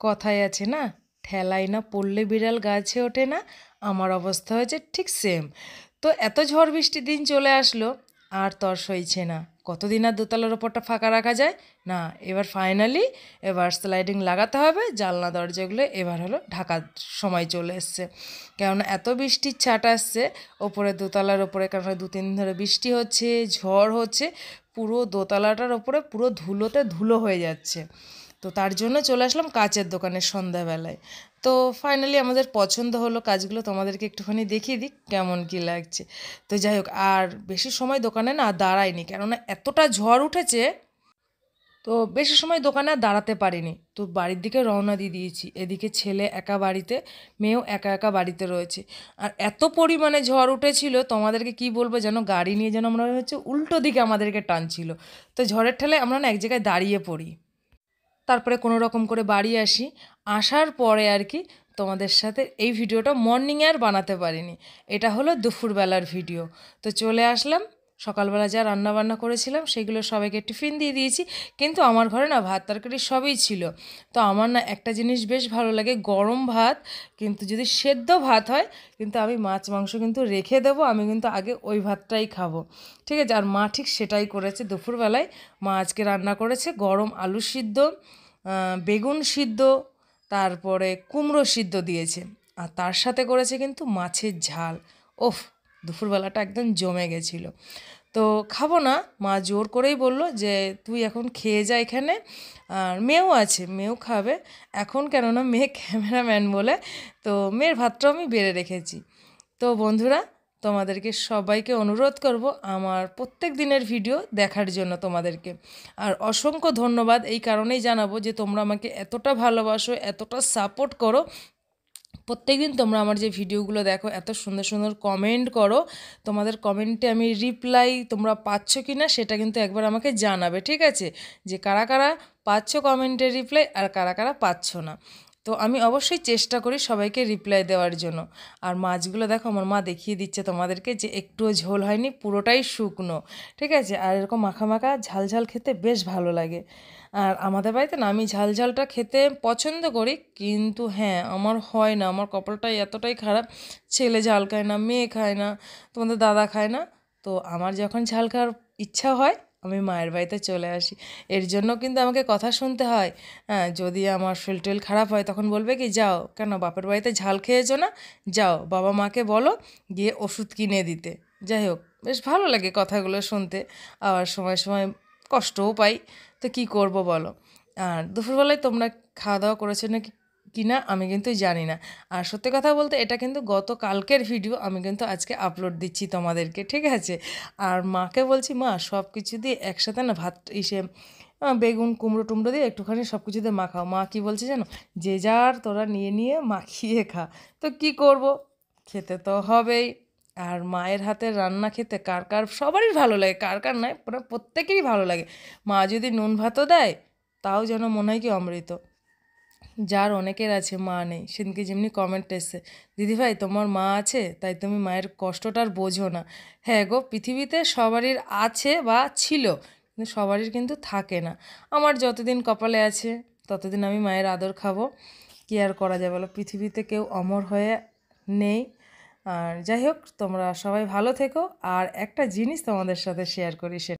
কথায় আছে না, ঠেলায় না পড়লে বিড়াল গাছে ওঠে না। আমার অবস্থা হয়েছে ঠিক সেম। তো এত ঝড় বৃষ্টির দিন চলে আসলো, আর তর সইছে না। কতদিন আর দোতলার ওপরটা ফাঁকা রাখা যায়? না, এবার ফাইনালি এবার স্লাইডিং লাগাতে হবে। জানলা দরজাগুলো এবার হলো ঢাকার সময় চলে এসছে, কেননা এত বৃষ্টির ছাট আসছে ওপরে, দোতলার ওপরে। কারণ 2-3 দিন ধরে বৃষ্টি হচ্ছে, ঝড় হচ্ছে, পুরো দোতলাটার ওপরে পুরো ধুলোতে ধুলো হয়ে যাচ্ছে। তো তার জন্য চলে আসলাম কাচের দোকানে সন্ধ্যাবেলায়। তো ফাইনালি আমাদের পছন্দ হলো কাজগুলো, তোমাদেরকে একটুখানি দেখিয়ে দিই কেমন কী লাগছে। তো যাই হোক, আর বেশি সময় দোকানে না দাঁড়াইনি, কেননা এতটা ঝড় উঠেছে। তো বেশি সময় দোকানে আর দাঁড়াতে পারিনি, তো বাড়ির দিকে রওনা দিয়ে দিয়েছি। এদিকে ছেলে একা বাড়িতে, মেয়েও একা একা বাড়িতে রয়েছে। আর এত পরিমাণে ঝড় উঠেছিল, তোমাদেরকে কি বলবো, যেন গাড়ি নিয়ে যেন মনে হচ্ছে উল্টো দিকে আমাদেরকে টানছিল। তো ঝড়ের ঠেলে আমরা না এক জায়গায় দাঁড়িয়ে পড়ি। তারপরে কোনো রকম করে বাড়ি আসি। আসার পরে আর কি তোমাদের সাথে এই ভিডিওটা মর্নিংয়ে আর বানাতে পারিনি, এটা হলো দুপুরবেলার ভিডিও। তো চলে আসলাম, সকালবেলা যা রান্নাবান্না করেছিলাম সেগুলো সবাইকে টিফিন দিয়ে দিয়েছি। কিন্তু আমার ঘরে না ভাত তরকারি সবই ছিল। তো আমার না একটা জিনিস বেশ ভালো লাগে, গরম ভাত, কিন্তু যদি সেদ্ধ ভাত হয়, কিন্তু আমি মাছ মাংস কিন্তু রেখে দেবো, আমি কিন্তু আগে ওই ভাতটাই খাবো। ঠিক আছে, আর মা ঠিক সেটাই করেছে। দুপুরবেলায় মা আজকে রান্না করেছে গরম আলু সিদ্ধ, বেগুন সিদ্ধ, তারপরে কুমড়ো সিদ্ধ দিয়েছে, আর তার সাথে করেছে কিন্তু মাছের ঝাল। ওফ, দুপুরবেলাটা একদম জমে গেছিলো। তো খাবো না, মা জোর করেই বলল যে তুই এখন খেয়ে যা এখানে। আর মেয়েও আছে, মেয়েও খাবে এখন, কেননা মেয়ে ক্যামেরাম্যান বলে। তো মেয়ের ভাতটাও আমি বেড়ে রেখেছি। তো বন্ধুরা, তোমাদেরকে সবাইকে অনুরোধ করব আমার প্রত্যেক দিনের ভিডিও দেখার জন্য তোমাদেরকে। আর অসংখ্য ধন্যবাদ এই কারণেই জানাবো যে তোমরা আমাকে এতটা ভালোবাসো, এতটা সাপোর্ট করো। প্রত্যেকদিন তোমরা আমার যে ভিডিওগুলো দেখো, এত সুন্দর সুন্দর কমেন্ট করো। তোমাদের কমেন্টে আমি রিপ্লাই তোমরা পাচ্ছ কি না সেটা কিন্তু একবার আমাকে জানাবে, ঠিক আছে? যে কারা কারা পাচ্ছ কমেন্টের রিপ্লাই, আর কারা কারা পাচ্ছ না। তো আমি অবশ্যই চেষ্টা করি সবাইকে রিপ্লাই দেওয়ার জন্য। আর মাছগুলো দেখো, আমার মা দেখিয়ে দিচ্ছে তোমাদেরকে যে একটুও ঝোল হয়নি, পুরোটাই শুকনো। ঠিক আছে, আর এরকম মাখা মাখা ঝাল ঝাল খেতে বেশ ভালো লাগে। আর আমাদের বাড়িতে না আমি ঝাল ঝালটা খেতে পছন্দ করি, কিন্তু হ্যাঁ আমার হয় না, আমার কপালটাই এতটাই খারাপ। ছেলে ঝাল খায় না, মেয়ে খায় না, তোমাদের দাদা খায় না। তো আমার যখন ঝাল খাওয়ার ইচ্ছা হয়, আমি মায়ের বাড়িতে চলে আসি। এর জন্য কিন্তু আমাকে কথা শুনতে হয়। হ্যাঁ, যদি আমার শরীর টরীর খারাপ হয় তখন বলবে কি, যাও কেন বাপের বাড়িতে ঝাল খেয়েছো না, যাও বাবা মাকে বলো গিয়ে ওষুধ কিনে দিতে। যাই হোক, বেশ ভালো লাগে কথাগুলো শুনতে, আবার সময় সময় কষ্টও পাই। তো কী করব বলো। আর দুপুরবেলায় তোমরা খাওয়া দাওয়া করেছো নাকি কিনা আমি কিন্তু জানি না। আর সত্যি কথা বলতে এটা কিন্তু গতকালকের ভিডিও, আমি কিন্তু আজকে আপলোড দিচ্ছি তোমাদেরকে, ঠিক আছে? আর মাকে বলছি, মা সব কিছু দিয়ে একসাথে না ভাত বেগুন কুমড়ো টুমড়ো দিয়ে একটুখানি সব কিছু দিয়ে মাখাও। মা কী বলছে জানো, যে যার তোরা নিয়ে নিয়ে মাখিয়ে খা। তো কী করব, খেতে তো হবেই। আর মায়ের হাতের রান্না খেতে কার কার, সবারই ভালো লাগে, কার কার নয়, প্রত্যেকেরই ভালো লাগে। মা যদি নুন ভাতও দেয়, তাও যেন মনে হয় কি অমৃত। যার অনেকের আছে মা নেই, সেদিনকে যেমনি কমেন্ট এসছে, দিদিভাই তোমার মা আছে তাই তুমি মায়ের কষ্টটা আর বোঝো না। হ্যাঁ গো, পৃথিবীতে সবারই আছে বা ছিল, কিন্তু সবারই কিন্তু থাকে না। আমার যতদিন কপালে আছে ততদিন আমি মায়ের আদর খাবো। কী আর করা যায় বলো, পৃথিবীতে কেউ অমর হয়ে নেই। আর যাই হোক, তোমরা সবাই ভালো থেকো। আর একটা জিনিস তোমাদের সাথে শেয়ার করি, সেটা